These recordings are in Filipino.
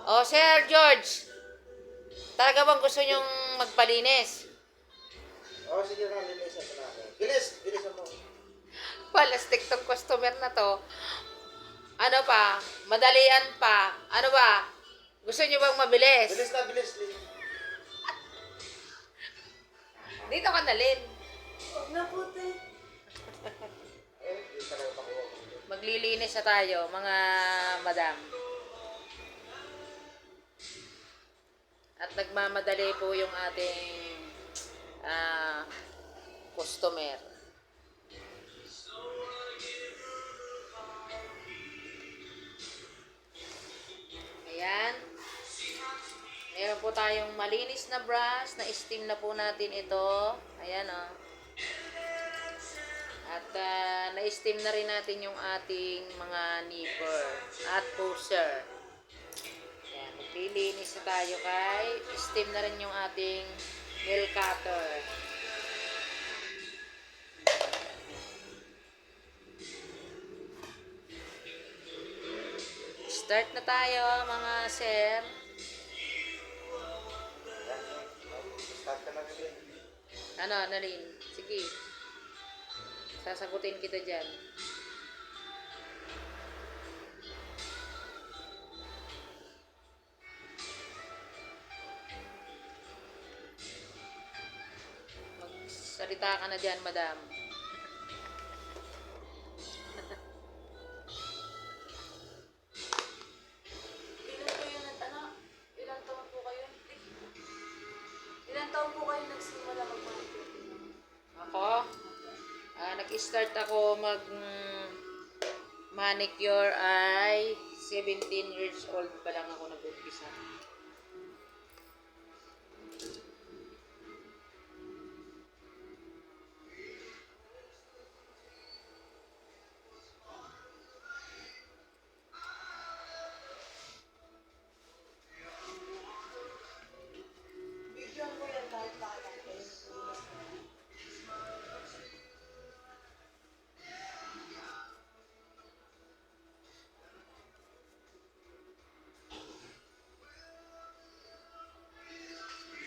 Oh, Sir George, talaga bang gusto nyong magpalinis? Oo, sige na, linisan ko na ako. Bilis! Bilisan mo. Palastik tong customer na to. Ano pa? Madalian pa. Ano ba? Gusto nyo bang mabilis? Bilis na, bilis. Dito ka na, Lin. Huwag na puti. Di talaga makuha ko. Maglilinis na tayo, mga madam. At nagmamadali po yung ating customer. Ayan. Meron po tayong malinis na brush, na-steam na po natin ito. Ayan o. At na-steam na rin natin yung ating mga nipper at pusher. Ayan, maglilinis na tayo kay steam na rin yung ating nail cutter. Start na tayo mga sir. Start ka na rin. Ano, Nalin? Sige. Sasagutin kita dyan. Magsalita ka na dyan, madam. Ilan kayo ilang taon po kayo? Ilang taon po kayo nagsimula mag-marketing? Ako, nag-start ako manicure ay 17 years old pa lang ako nag-umpisa. Bigyan ko yan kahit bata kayo.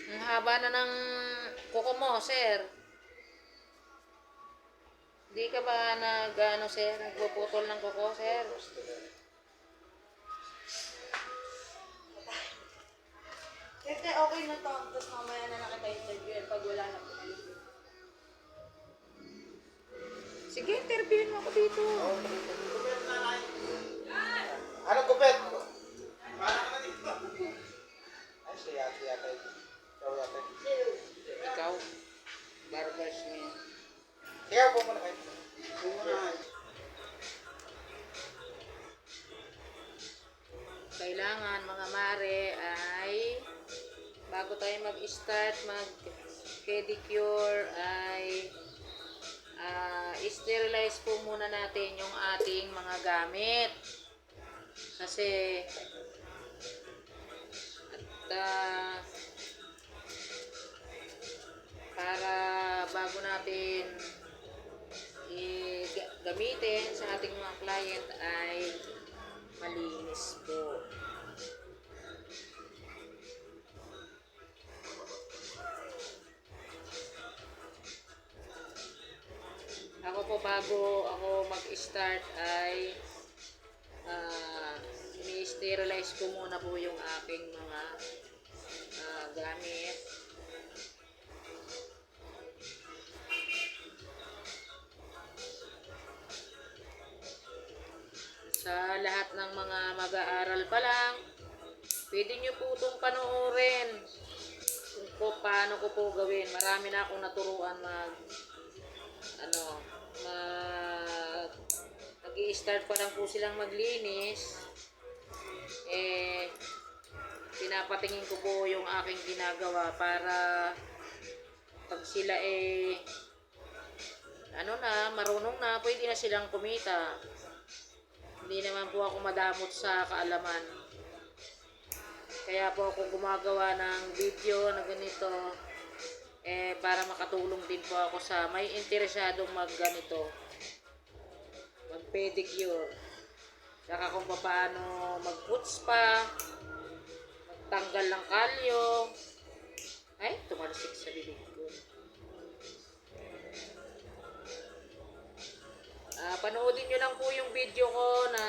Ang haba na ng kuko mo, sir. Di ka ba sir? Nagpuputol ng kuko, sir? Kaya okay na to. Tapos mamaya na nakita interview pag wala na po. Sige, interviewin mo ako dito. Ano kupit? Para ka na dito. Ay, siya yata. Ikaw yata. Ikaw, barbers mo yan. Sige, po muna kayo. Kailangan mga mare ay bago tayo mag-start mag-pedicure ay sterilize po muna natin yung ating mga gamit. Kasi para bago natin gamitin sa ating mga client ay malinis po. Ako po bago ako mag-start ay ini-sterilize ko muna po yung aking mga gamit. Sa lahat ng mga mag-aaral pa lang, pwede nyo po itong panoorin kung paano ko po gawin. Marami na akong naturuan nag-i-start pa lang po silang maglinis. Pinapatingin ko po yung aking ginagawa para pag sila marunong na, pwede na silang kumita. Hindi naman po ako madamot sa kaalaman. Kaya po ako gumagawa ng video na ganito para makatulong din po ako sa may interesadong magganito, mag pedicure, saka kung paano mag foot spa, pagtanggal ng kalyo. Ay, tumalsik sa bibig ko. Panoodin nyo lang po yung video ko na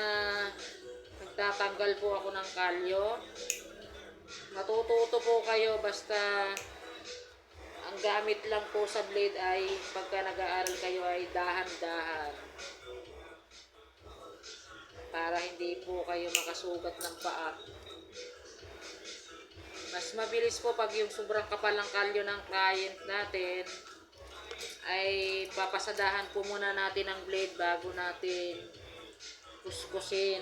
nagtatanggal po ako ng kalyo. Matututo po kayo basta ang gamit lang po sa blade ay pagka nag-aaral kayo ay dahan-dahan. Para hindi po kayo makasugat ng paa. Mas mabilis po pag yung sobrang kapal ng kalyo ng client natin ay papasadahan po muna natin ang blade bago natin kuskusin,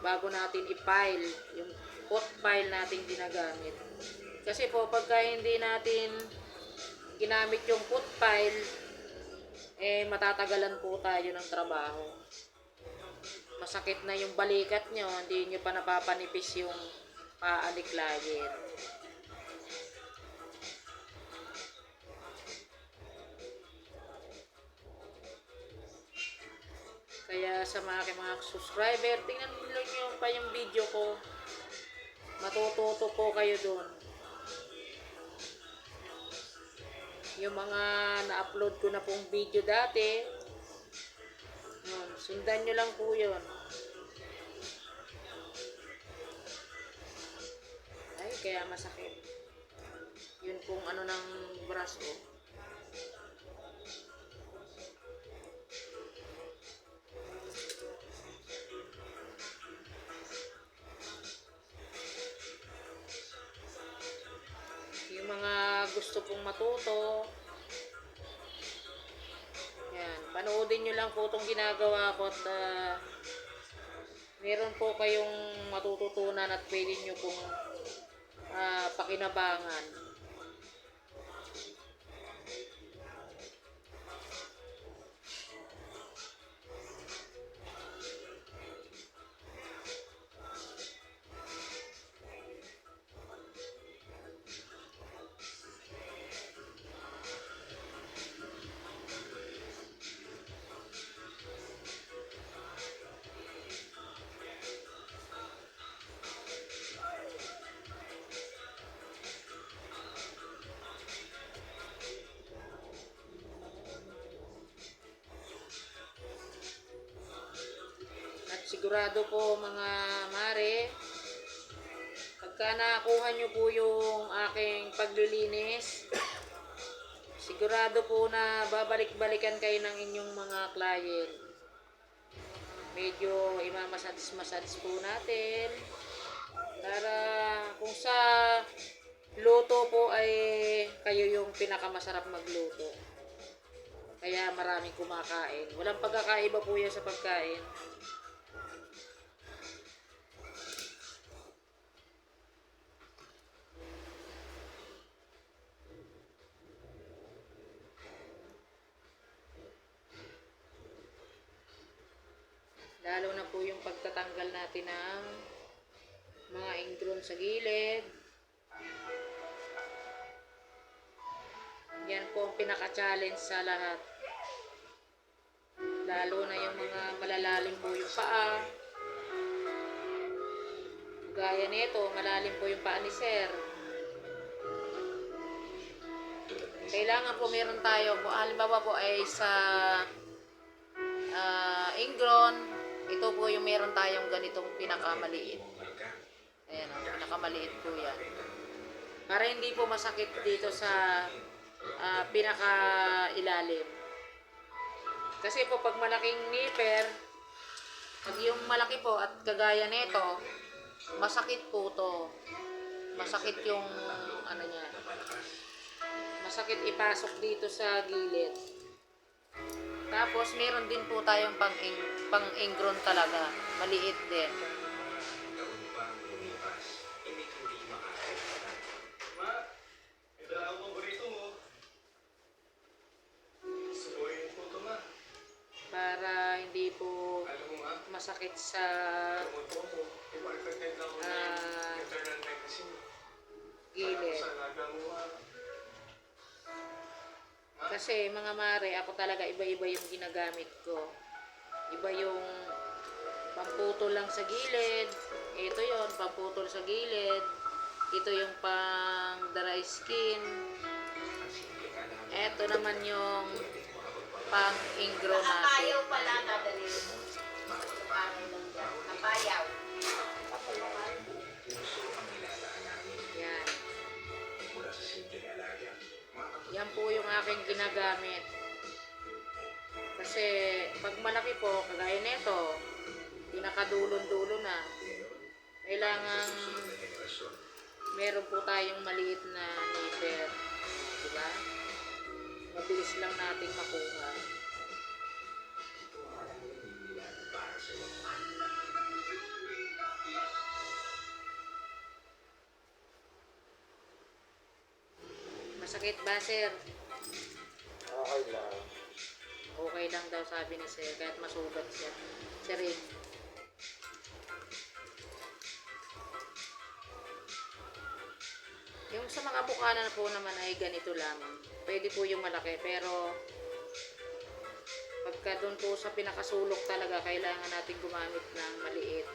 bago natin i-file yung pot file natin ginagamit. Kasi po pagka hindi natin ginamit yung pot file, matatagalan po tayo ng trabaho. Masakit na yung balikat nyo, hindi nyo pa napapanipis yung paa ni client. Kaya sa mga subscriber, tingnan nyo pa yung video ko. Matututo po kayo doon. Yung mga na-upload ko na pong video dati, yun, sundan nyo lang po yun. Ay, kaya masakit. Yun pong ano ng brush ko. Yung mga gusto pong matuto, yan, panoodin nyo lang po itong ginagawa ko at meron po kayong matututunan at pwede nyo pong pakinabangan. Sigurado po mga mare, pagka nakuha nyo po yung aking paglilinis, sigurado po na babalik-balikan kayo ng inyong mga client. Medyo imamassage po natin para kung sa luto po ay kayo yung pinakamasarap magluto. Kaya maraming kumakain. Walang pagkakaiba po yan sa pagkain. Lalo na po yung pagtatanggal natin ng mga ingrown sa gilid. Yan po ang pinaka-challenge sa lahat. Lalo na yung mga malalalim po yung paa. Gaya nito, malalim po yung paa ni Sir. Kailangan po meron tayo, halimbawa po ay sa ingrown, ito po yung meron tayong ganitong pinakamaliit. Ayan o, pinakamaliit po yan. Para hindi po masakit dito sa pinakailalim. Kasi po pag malaking nipper, pag yung malaki po at kagaya nito, masakit po to. Masakit yung ano niya. Masakit ipasok dito sa gilid. Tapos meron din po tayong pang-ingrown talaga. Maliit din. Para hindi po masakit sa gilid. Kasi mga mare, ako talaga iba-iba yung ginagamit ko. Iba yung pamputol lang sa gilid, Ito yon pamputol sa gilid. Ito yung pang dry skin. Ito naman yung pang ingrow natin. Nakapayaw pala dadali. Nakapayaw lang dyan. Nakapayaw. Yan. Yan po yung aking ginagamit. Kasi pag malaki po, kagaya nito, pinakadulon-dulo na. Kailangan meron po tayong maliit na nipper. Diba? Mabilis lang nating makuha. Masakit ba, sir? Okay lang. Okay lang daw sabi ni sir, kahit masugat siya. Sir Rick. Yung sa mga bukanan po naman ay ganito lang. Pwede po yung malaki, pero pagka doon po sa pinakasulok talaga, kailangan natin gumamit ng maliit.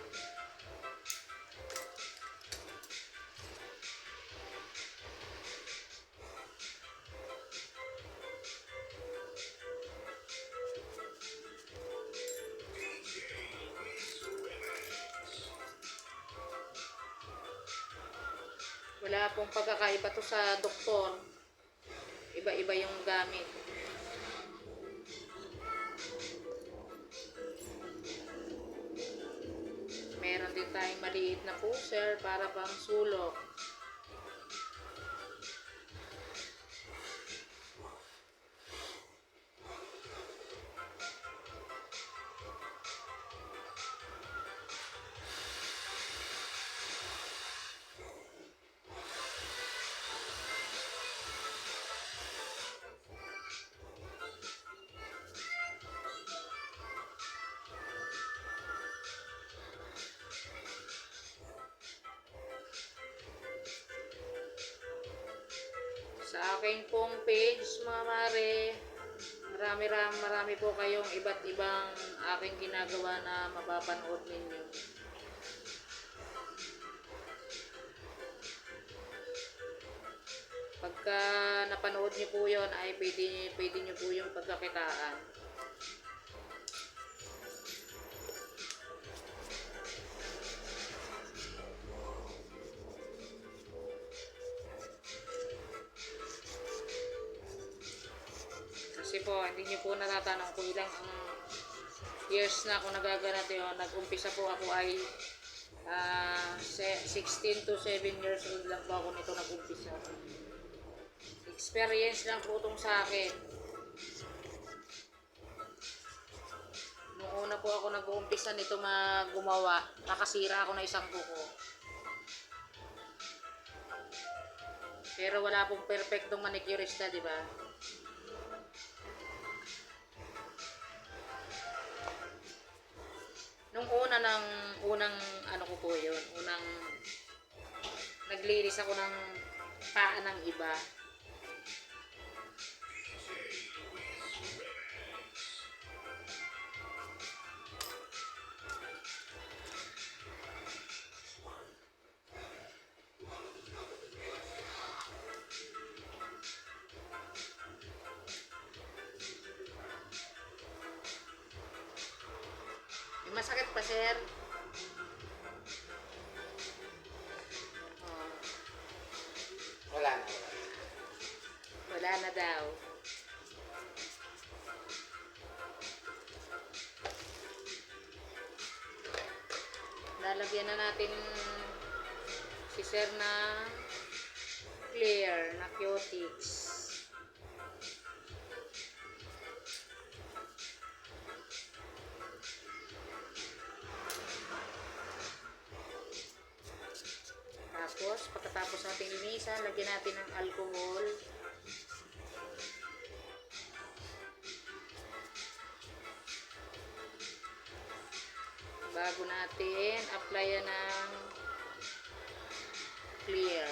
Wala pong pagkakaiba to sa doktor. Iba-iba yung gamit. Meron din tayong maliit na pusher para pang sulok. Sa aking pong page, mga mare, marami po kayong iba't ibang aking ginagawa na mapapanood ninyo. Pagka napanood niyo po yon ay pwede niyo po yung pagkakitaan. Kasi po, hindi niyo po natatanong kung ilang ang years na ako nagaganap yun. Nag-umpisa po ako ay 16 to 7 years old lang po ako nito nag-umpisa. Experience lang po itong sa akin. Noong una po ako nag-uumpisa nito gumawa, nakasira ako na isang kuko. Pero wala pong perfectong manicurista, di ba? Nung unang ano ko po yun, unang naglinis ako ng paa ng iba. May masakit pa, sir? Oh, Wala na. wala na daw. Lalagyan na natin si sir na clear na Cutix. Tapos, pagkatapos natin linisan, lagyan natin ng alcohol. Bago natin applyan ng clear.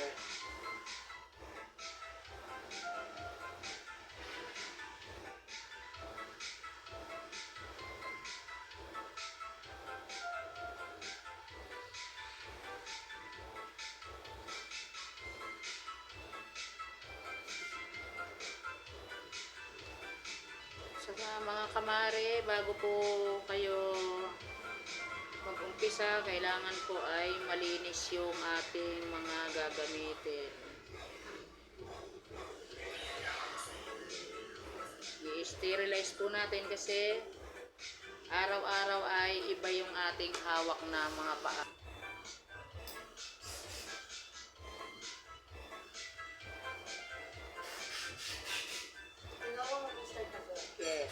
Mga kamare, bago po kayo mag-umpisa, kailangan po ay malinis yung ating mga gagamitin. I-sterilize po natin kasi araw-araw ay iba yung ating hawak na mga paa. Tingnan ko mag-start na po. Yes.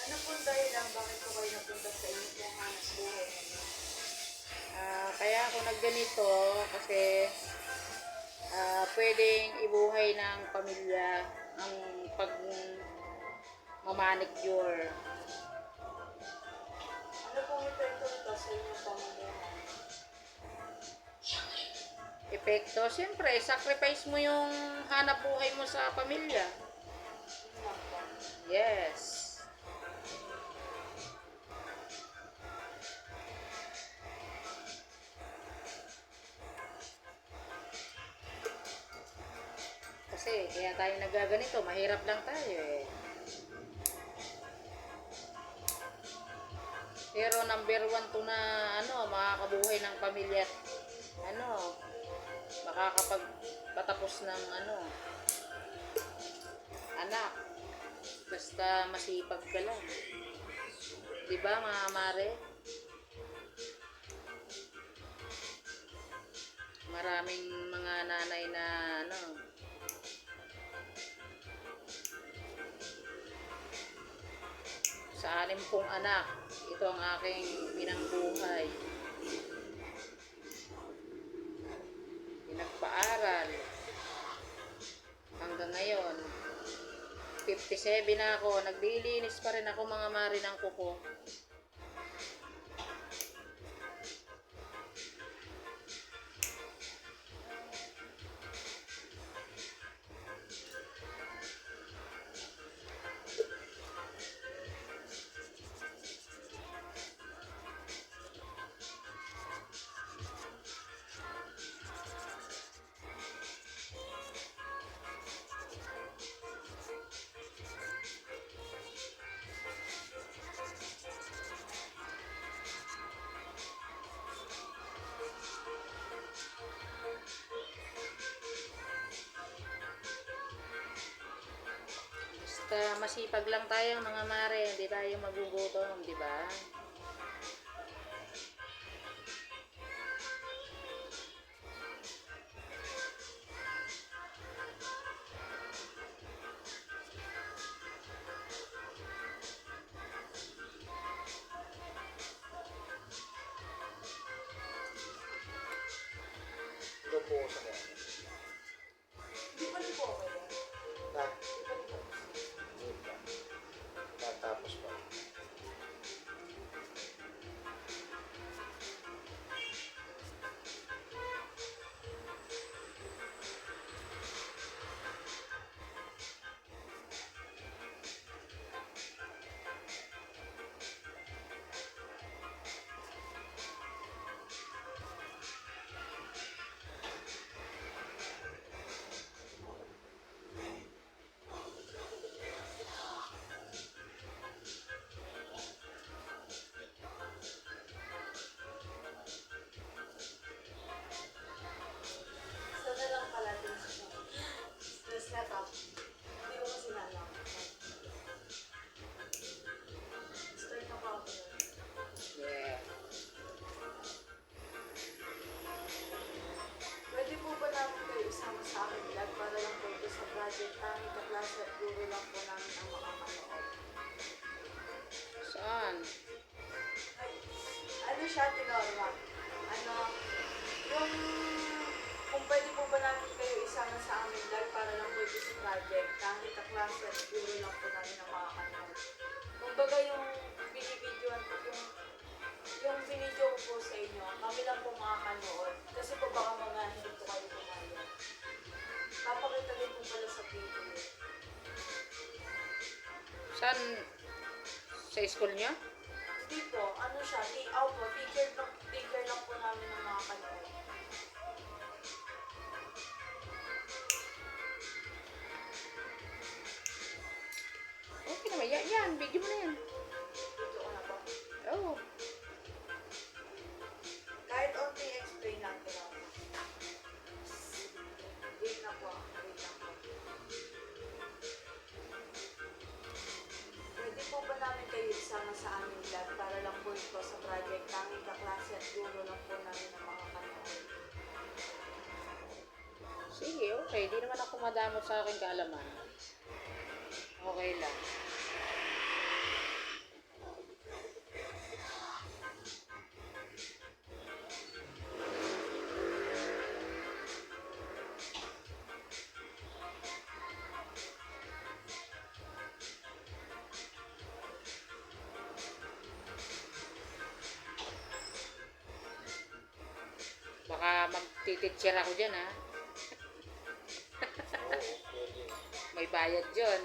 Ano po dahil lang bakit po kayo napunta sa inyo pong hanap buhay ninyo? Kaya ako nagganito kasi pwedeng ibuhay ng pamilya ang pag mamanicure. Ano pong epekto nito sa inyong pamumuhay? Epekto, siyempre, sacrifice mo yung hanap buhay mo sa pamilya. Yun lang po. Yes. Kasi kaya tayo nagaganito, mahirap lang tayo eh. Pero number one to na makakabuhay ng pamilya at makakapagpatapos ng anak. Basta masipag ka lang. 'Di ba, mga mare? Maraming mga nanay na sa 6 kong anak, ito ang aking pinangbuhay. Pinagpaaral. Hanggang ngayon, 57 na ako. Naglilinis pa rin ako, mga mari, ng kuko. Basta masipag lang tayo, mga mare, hindi tayo magugutom, di ba? Ito po sa mga. Hindi pa rin po ako yan. Na, Hindi pa rin po. hindi pa. Tatapos pa. Sana lang pala din siya. Stress na to. Hindi ko kasi nalang. Start na po ako nun. Yeah. Pwede po ba namin kayo isama sa akin vlog para lang po ito sa project namin kaklase at guro lang po namin ang makakanood. Saan? Ay, ano siya, Tinorma? Yung kung pwede po ba namin kayo isama sa amin vlog para lang po ito sa project kahit kaklase at guro lang po namin ang makakanood. Kumbaga yung binibidyoan ko, yung binidyo ko po sa inyo, kami lang po makakanood. Kasi po baka mga hindi po kayo pumayag. Papakita din po pala sa video. Saan? Sa school niya? Hindi po, ano siya, teacher lang po namin ang makakanood. Okay, di naman ako madamot sa aking kaalaman. Okay lang. Baka magtititsira ako dyan, ha? Oo, pwede. May bayad dyan.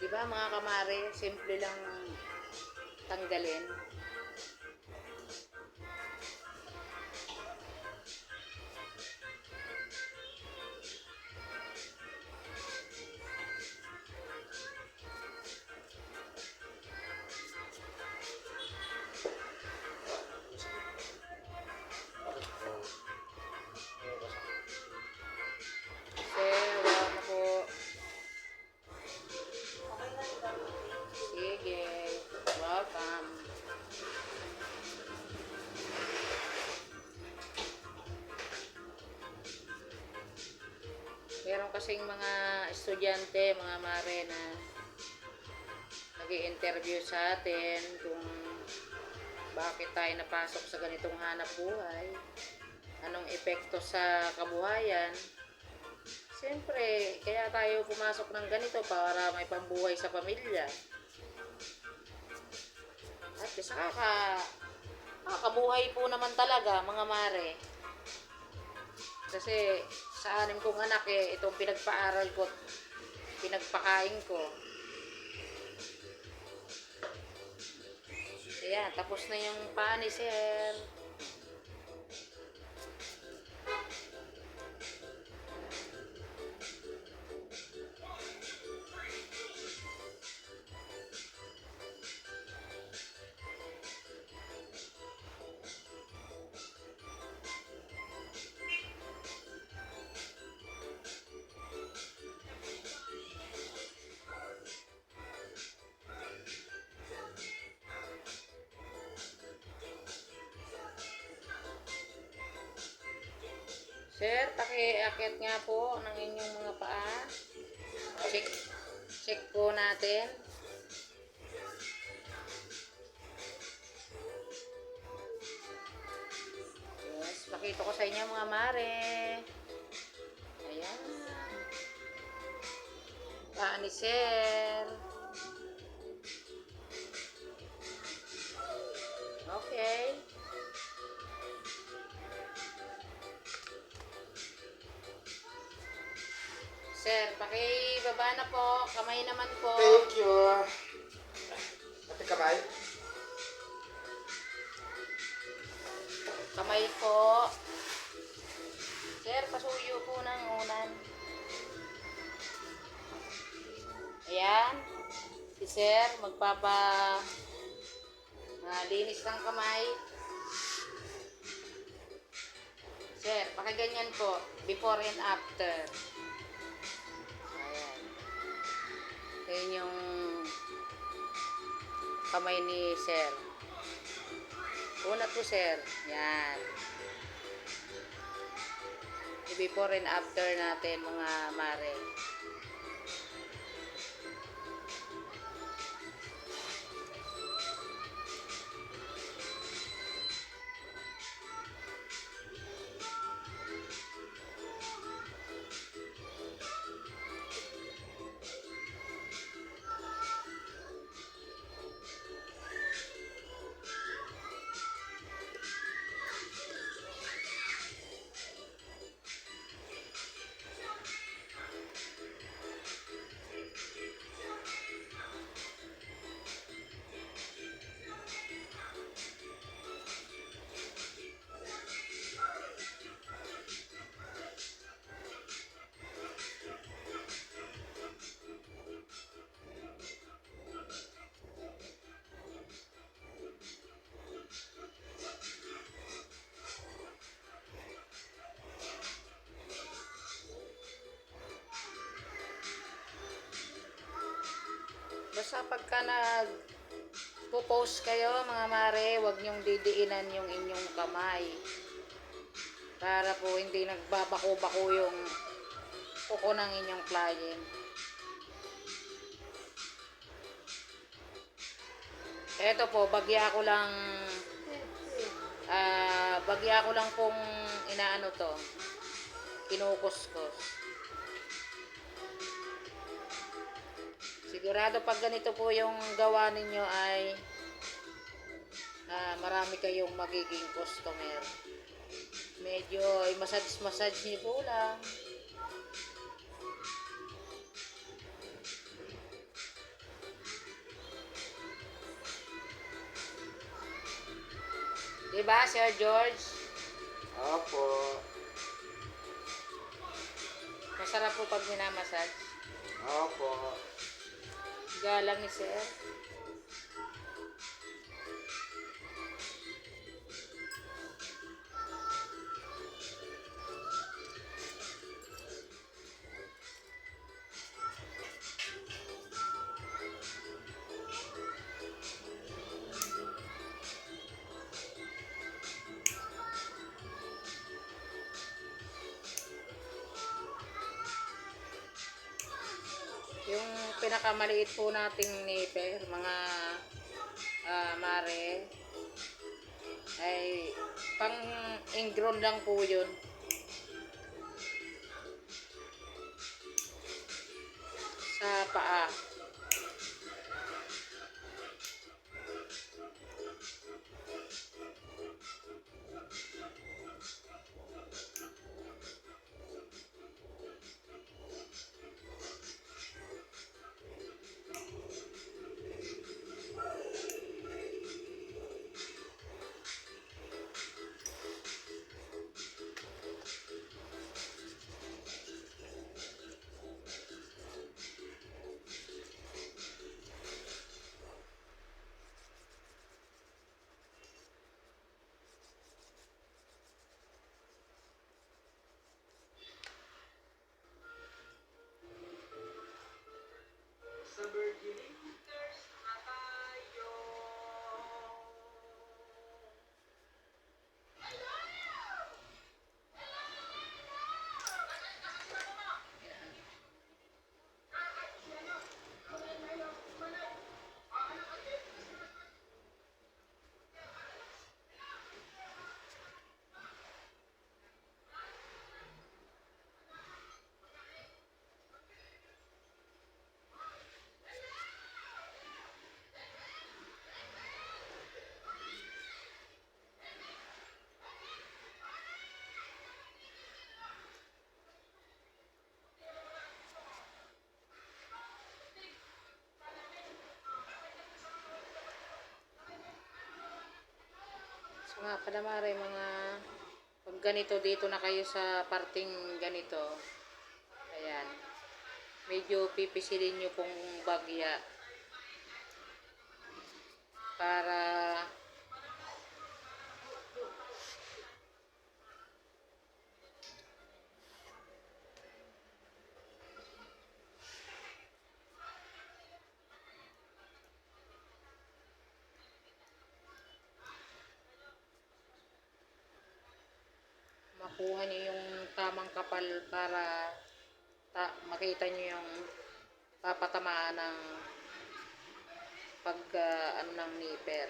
Diba mga kamare, simple lang tanggalin. Sir, wala na po. Okay na rin daw. Sige, welcome. Meron kasing mga estudyante, mga mare na nag-i-interview sa atin kung bakit tayo napasok sa ganitong hanap buhay, anong epekto sa kabuhayan. Siyempre, kaya tayo pumasok ng ganito para may pambuhay sa pamilya. At saka kakabuhay po naman talaga mga mare. Kasi sa 6 kong anak itong pinagpaaral ko, pinagpakain ko. Ayan, tapos na yung pani, sir. Sir, pakiakit nga po ng inyong mga paa. Check po natin. Yes, pakita ko sa inyo mga mare. Ayan. Paa ni sir. Okay. Sir, pakibaba na po. Kamay naman po. Thank you. Ate kamay. Kamay po. Sir, pasuyo po ng unan. Ayan. Si sir, linis ng kamay. Sir, pakiganyan po. Before and after. Ayan. Ayan yung kamay ni sir. Una po sir. Yan. I-before and after natin mga mare. Basta pagka nag-post kayo mga mare, huwag niyong didiinan yung inyong kamay. Para po hindi nagbabako-bako yung kuko ng inyong client. Eto po, bagya ko lang pong inaano to, kinukuskus. Sigurado pag ganito po yung gawa ninyo ay marami kayong magiging customer. Medyo massage niyo po lang. Diba, Sir George? Opo. Masarap po pag minamassage. Opo. Galang ni Sir. Yung pinakamaliit po nating nipper, mga mare, ay pang ingrown lang po yun. Sa paa. So mga kadamare, pag ganito dito na kayo sa parting ganito, ayan, medyo pipisilin nyo pong bagya para makuha nyo yung tamang kapal para makita nyo yung papatamaan ng ano ng nipper.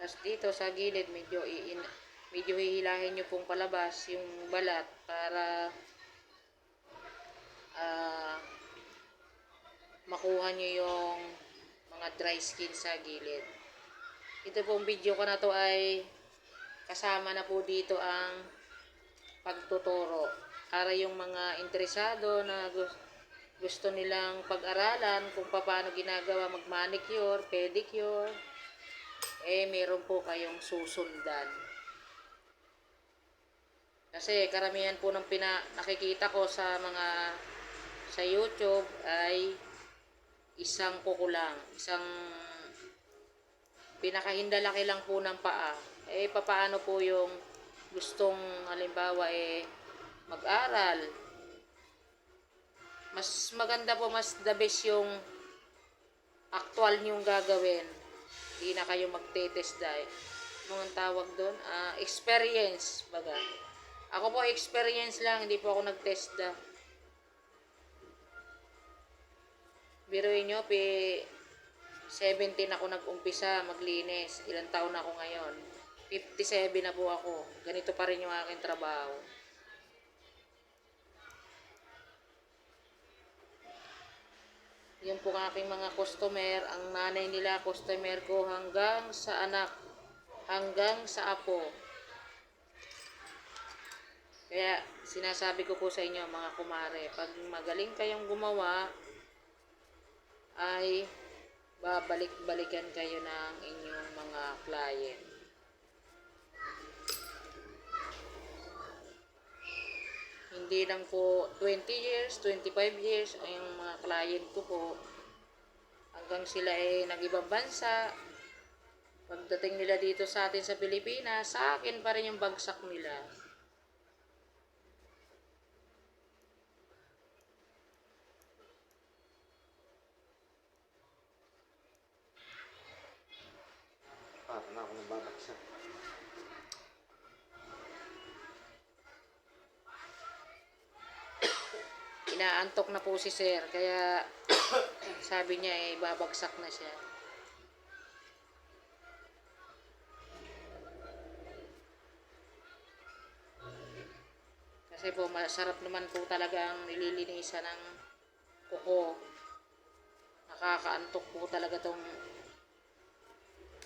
Tapos dito sa gilid medyo hihilahin nyo pong palabas yung balat para makuha nyo yung mga dry skin sa gilid. Ito pong video ko na to ay kasama na po dito ang pagtuturo para yung mga interesado na gusto nilang pag-aralan kung paano ginagawa mag-manicure, pedicure, meron po kayong susundan. Kasi karamihan po ng nakikita ko sa YouTube ay isang kuko lang, isang pinakahindalaki lang po ng paa. Papaano po yung gustong halimbawa mag-aral, Mas maganda po, mas the best yung actual niyong gagawin. Hindi na kayo magte-test drive. Anong tawag doon? Experience, baga. Ako po experience lang, hindi po ako nag-test da. Biruin nyo, 17 ako nag-umpisa maglinis. Ilang taon na ako ngayon? 57 na po ako. Ganito pa rin yung aking trabaho. Yun po ang aking mga customer. Ang nanay nila, customer ko hanggang sa anak, hanggang sa apo. Kaya sinasabi ko po sa inyo mga kumare, pag magaling kayong gumawa, ay babalik-balikan kayo ng inyong mga client. Hindi lang po 20 years, 25 years ang mga client ko po. Hanggang sila ay nag-ibang bansa. Pagdating nila dito sa atin sa Pilipinas, sa akin pa rin yung bagsak nila. Para na ako nababagsak. Inaantok na po si sir, kaya sabi niya babagsak na siya. Kasi po masarap naman po talaga ang nililinisan ng kuko. Nakakaantok po talaga tong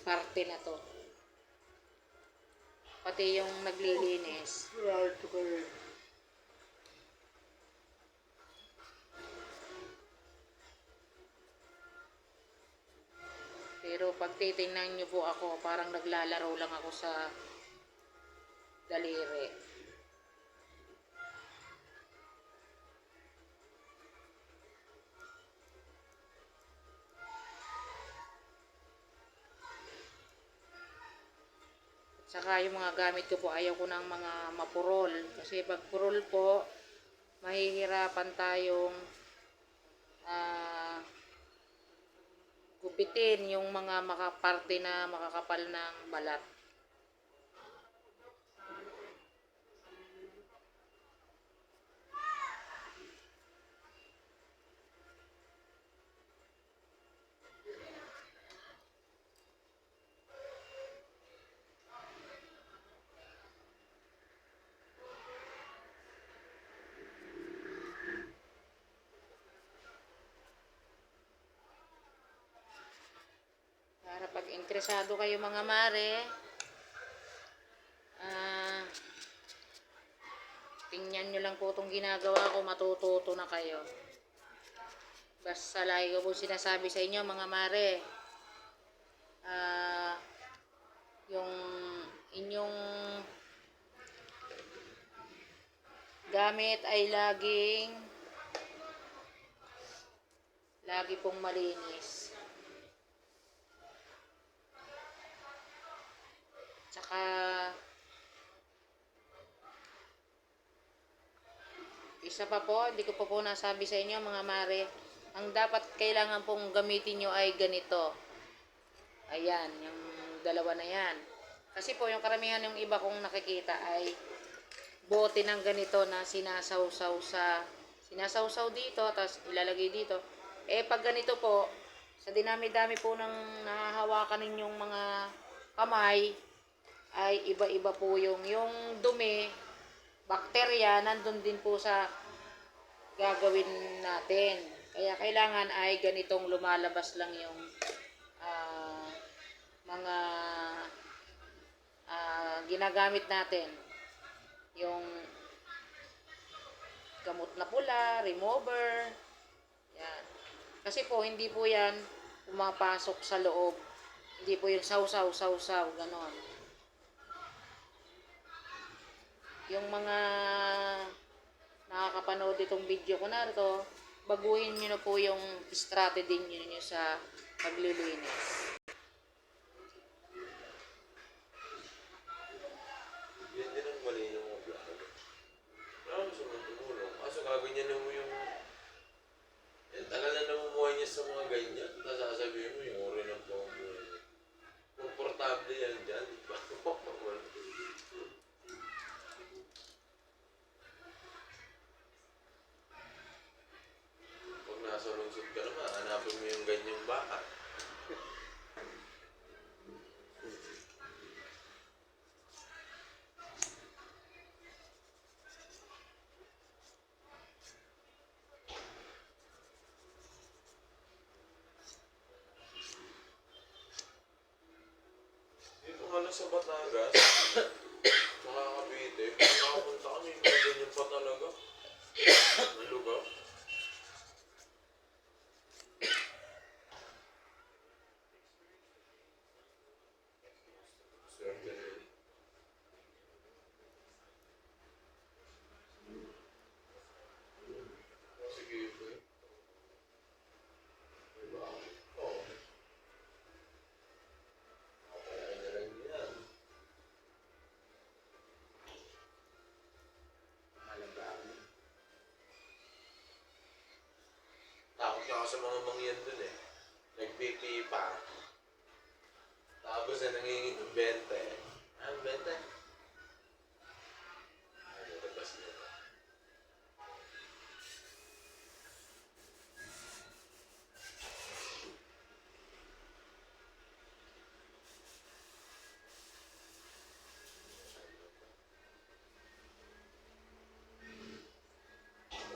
parte na to. Pati yung naglilinis. Right, okay. Pero pag titingnan nyo po ako, parang naglalaro lang ako sa daliri. Saka yung mga gamit ko po, ayaw ko ng mga mapurol. Kasi pag purol po, mahihirapan tayong gupitin yung mga makaparte na makakapal ng balat. Para pag interesado kayo mga mare, tingnan nyo lang po itong ginagawa ko, matututo na kayo. Basta lagi ko po sinasabi sa inyo mga mare, yung inyong gamit ay lagi pong malinis. Tsaka isa pa po, hindi ko pa po nasabi sa inyo mga mare, ang dapat kailangan pong gamitin nyo ay ganito. Ayan, yung dalawa na yan. Kasi po yung karamihan yung iba kong nakikita ay bote ng ganito na sinasawsaw dito, tapos ilalagay dito. Pag ganito po, sa dinami-dami po ng nahahawakan ninyong mga kamay, ay iba-iba po yung dumi, bakterya, nandun din po sa gagawin natin. Kaya kailangan ay ganitong lumalabas lang yung mga ginagamit natin. Yung gamot na pula, remover, yan. Kasi po, hindi po yan pumapasok sa loob. Hindi po yung sausaw, ganon. Yung mga nakakapanood itong video ko na ito, baguhin nyo na po yung strategy nyo sa paglilinis. Yun din ang mali yung mga vlog. Parang gusto mo tumulong. Kaso gagawin niya naman yung Eh, tagal na namumuhay niya sa mga ganyan. Nasasabihin mo yung uri ng pamumuhay niya. Komportable yan dyan. Di ba? Pag nasa lungsod ka naman, hanapin mo yung ganyang baka. Dito nga lang sa Batangas, mga Cavite, pag nakapunta kami, mga ganyan pa talaga. May lugar. Swerte rin. Sige, boy. Diba? Oo. Kaya na lang yan. Takot na ako sa mga mangyan dun eh. Nag-PP pa. Tapos na nangingin ng 20. Ah, 20? Ay, natabas nila.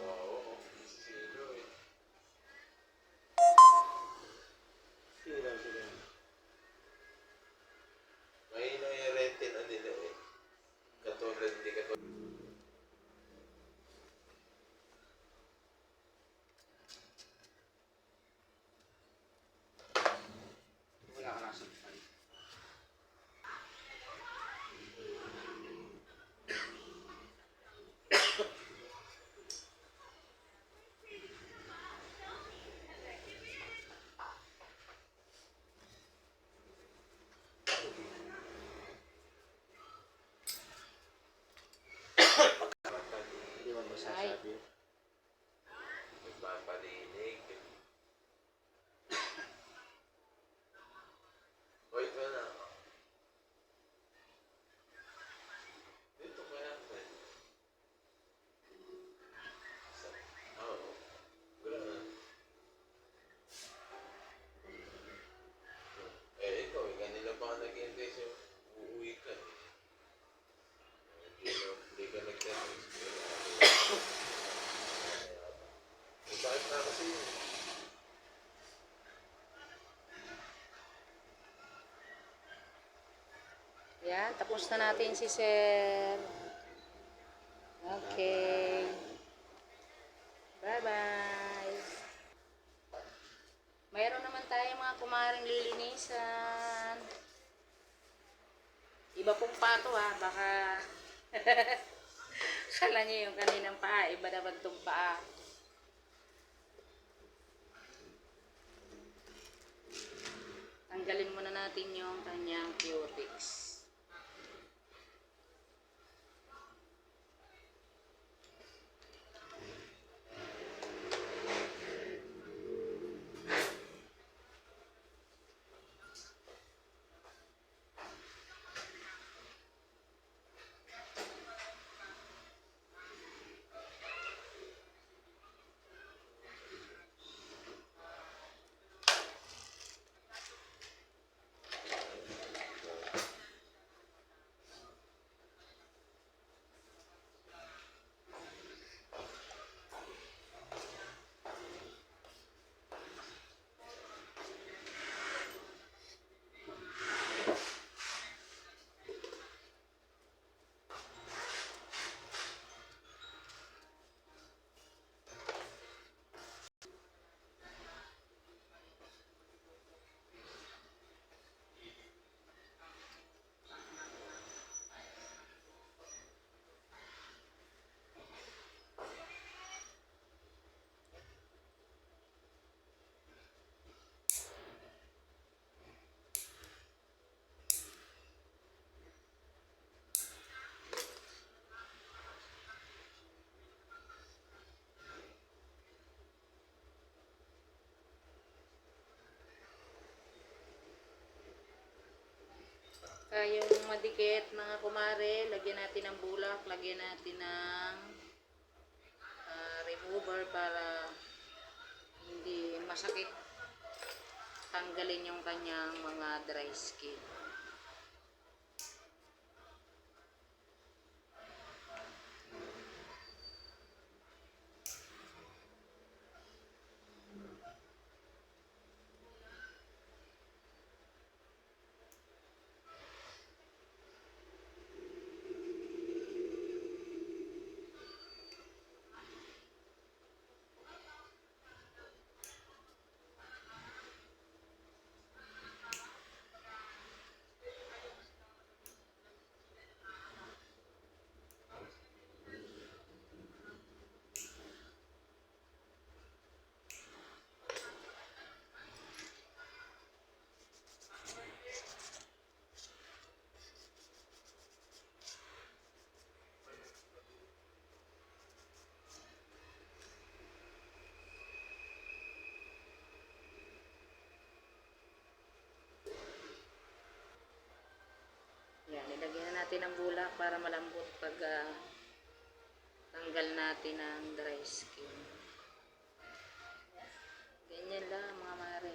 Oo, sino eh. Mahina yung rente na nila eh. Katulad, hindi katulad. Wala ka nasa pan. Hindi mo masasabi. Nagpapalinig. Wait mo na. Dito kaya ako. Oo. Ganun. Eh, ikaw eh. Kanila pa ka nag-intay siya. Uuwi ka eh. Hindi ka nag-text. Eh, bakit na kasi yun? Yan, tapos na natin si Sir. Okay. Bye-bye. Mayroon naman tayo mga kumaring lilinisan. Iba pong pato ha, baka kala niyo yung kaninang paa, iba naman itong paa. Tanggalin muna natin yung kanyang cutics. Yung madikit mga kumare, lagyan natin ng bulak, lagyan natin ng remover para hindi masakit tanggalin yung kanyang mga dry skin. Yan, nilagyan na natin ng bulak para malambot pag tanggal natin ang dry skin. Ganyan lang mga mare.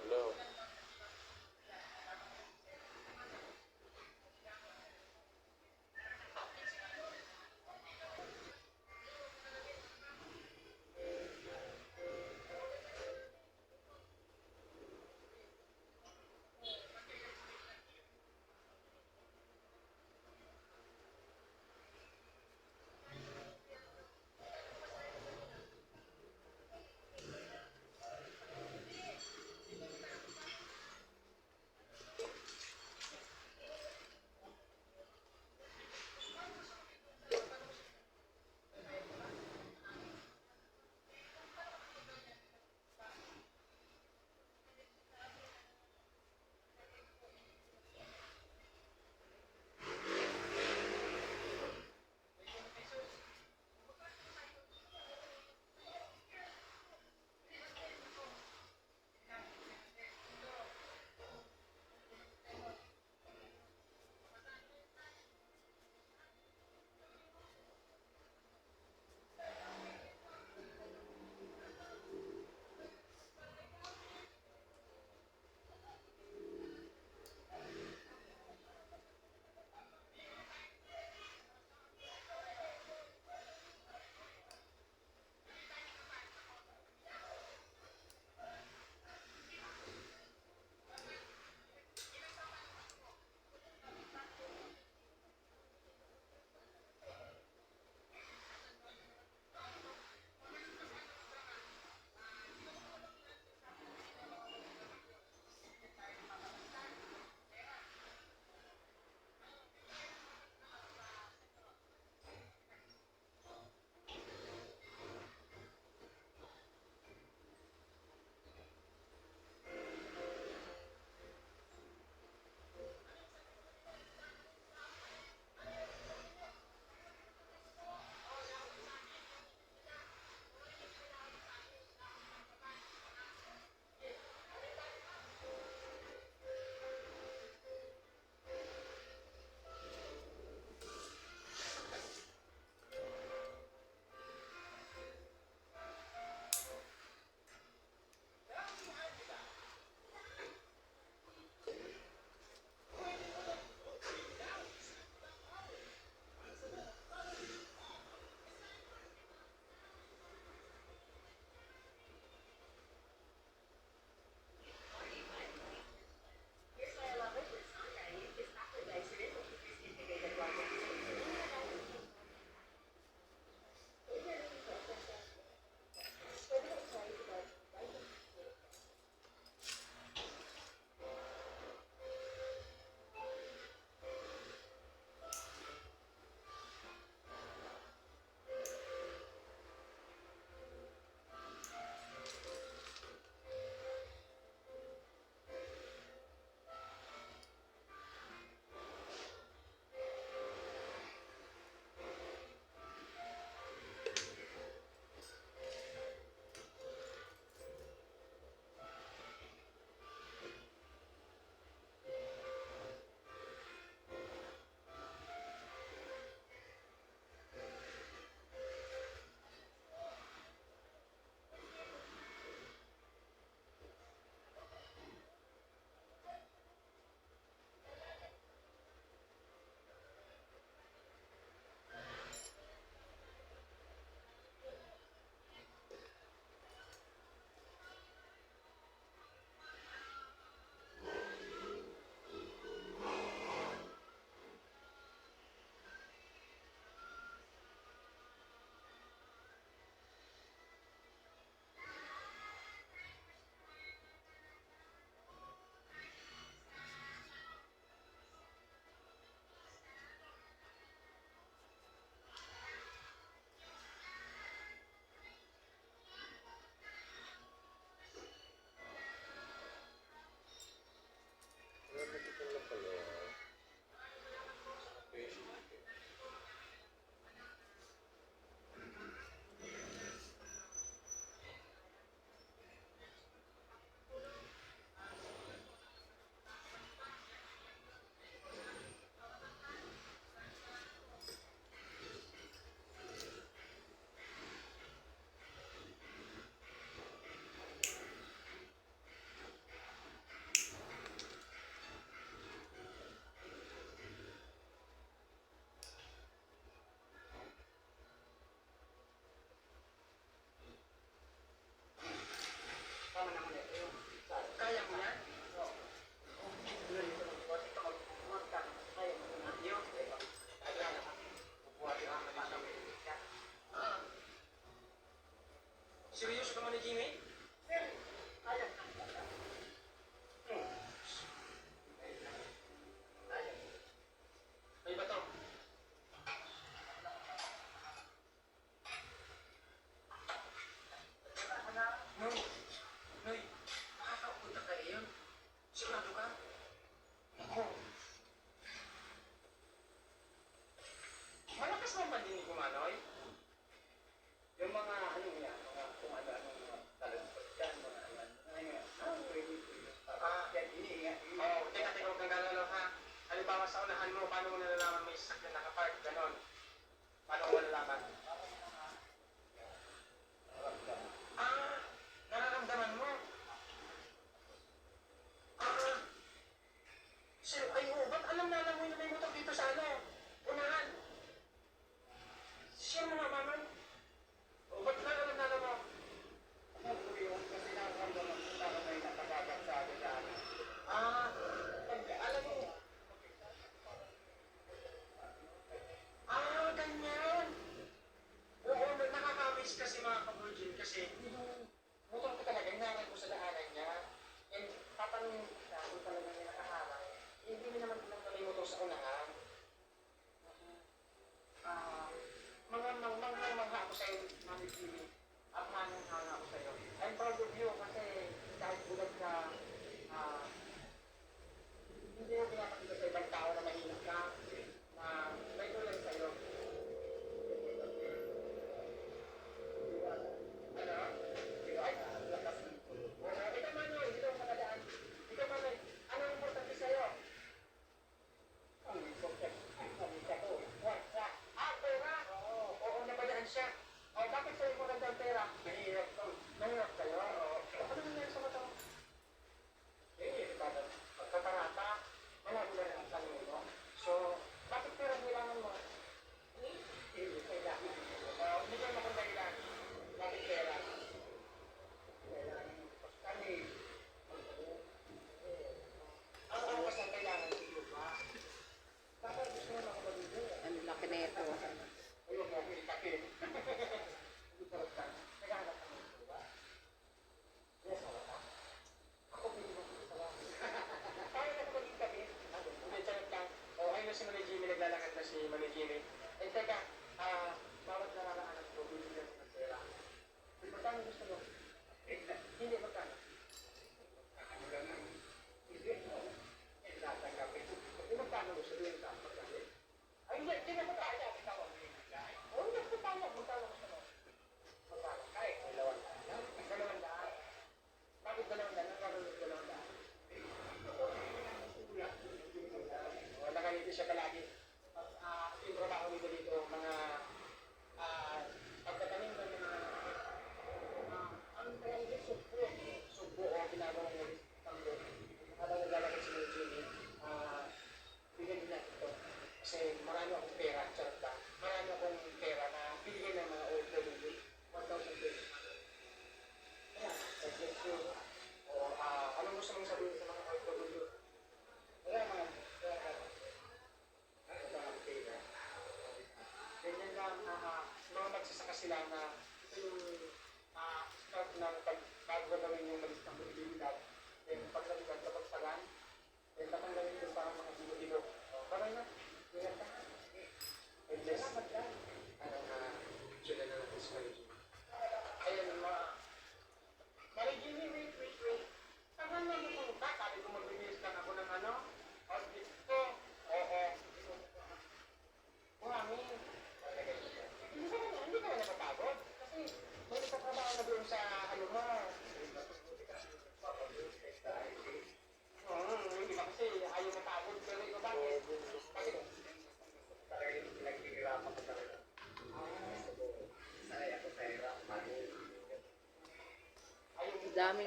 Hello.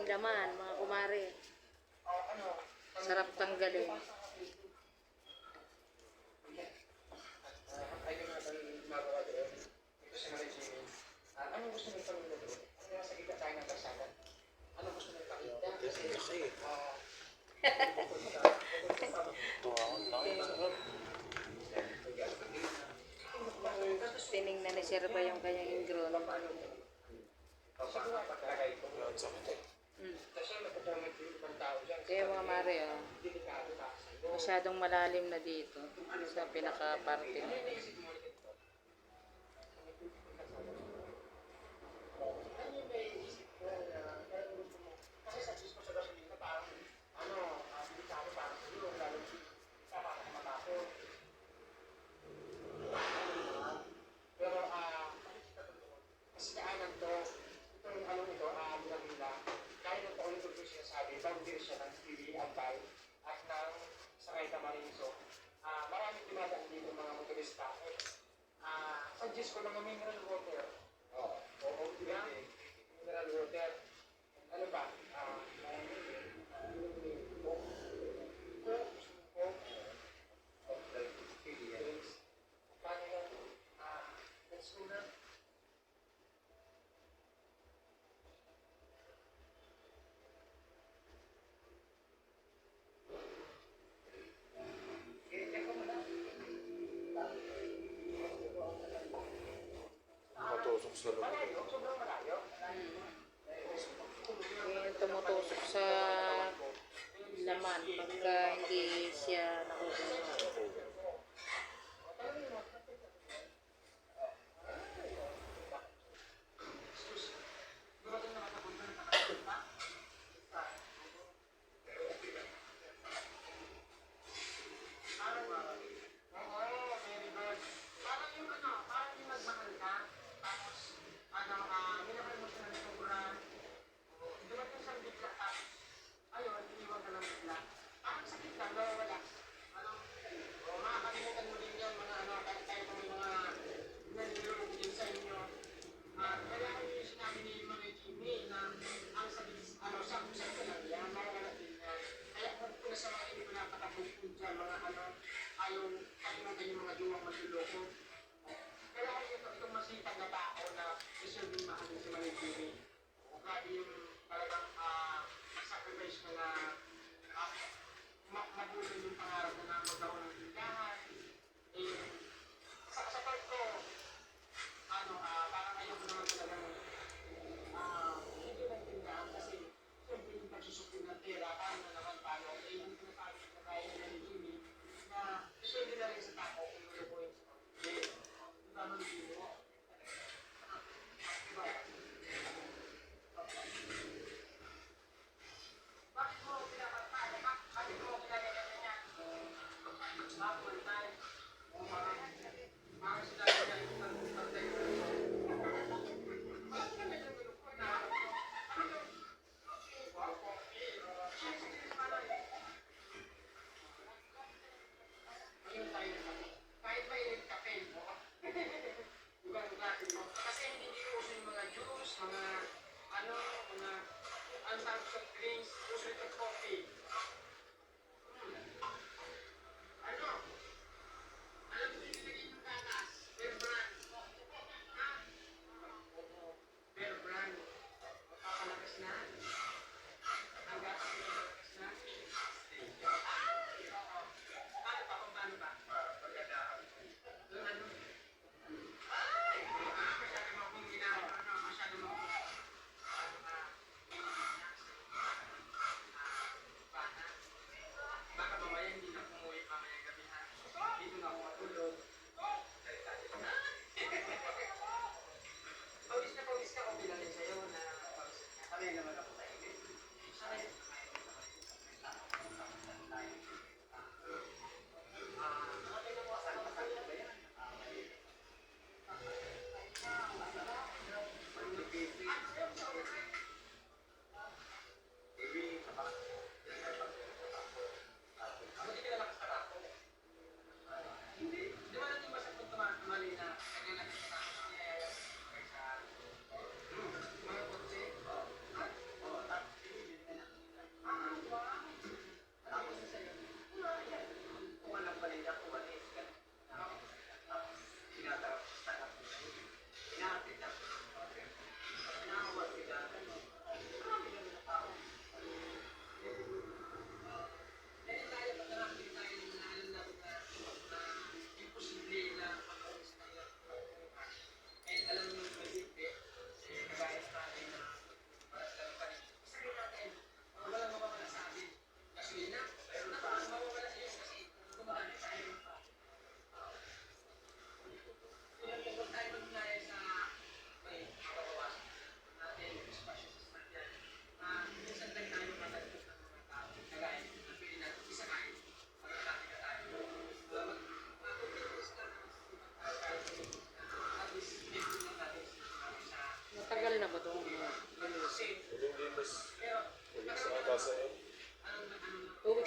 laman, mga kumare. Sarap tanggalin. Ay, yung natin gumagawa doon. Ito si Marie Jimmy. Anong gusto nyo pang doon? Ano nasa kita tayo ng kasama? Anong gusto nyo pakita? Kasi laki. Tinignan ni Sir ba yung kanyang ingron? Ang sakit eh. Kasi magpo-comment yung ibang tao dyan. Kaya mga mare, oh, Delikado kasi. masyadong malalim na dito sa pinaka-parte na. Kasi sa Diyos ko sa gasolina, parang, delikado parang siguro, lalo parang matakot. Pero, kasi kaanan to, itong anong ito, bila-bila, kaya nung paulit-ulit ko sinasabi, boundary siya ng TV, Albay, at ng Sakay Tamarindo. Maraming dumadaan dito mga motorista. Suggest ko ng mineral water. Oo, di ba? Mineral water. Ano ba? Paano yan? Let's go na. Matusok sa loob. Sobrang malayo. Yung tumutusok sa laman pagka hindi siya nakukuha. Very good. Parang yung nagmahal ka, tapos, minamahal mo siya ng sobra. Dumating siyang bigla, ayun, iniwan ka ng bigla. Parang sakit lang, nawawala.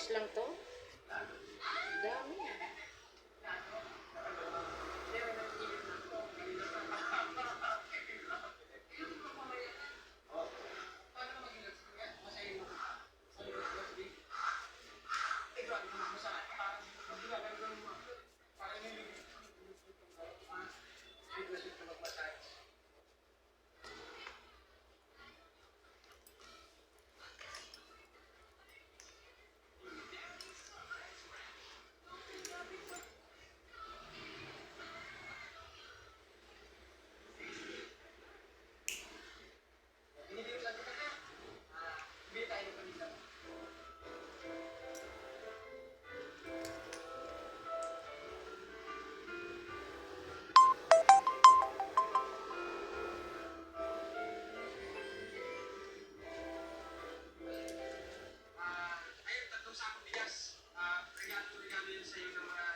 pesos lang to? Dami. Ayun, 3 sakong bigas. Regalo yun sa'yo ng mga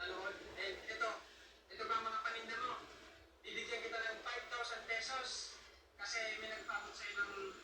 nanood. And ito ba ang mga paninda mo? Bibigyan kita ng 5,000 pesos kasi may nagpaabot sa'yo ng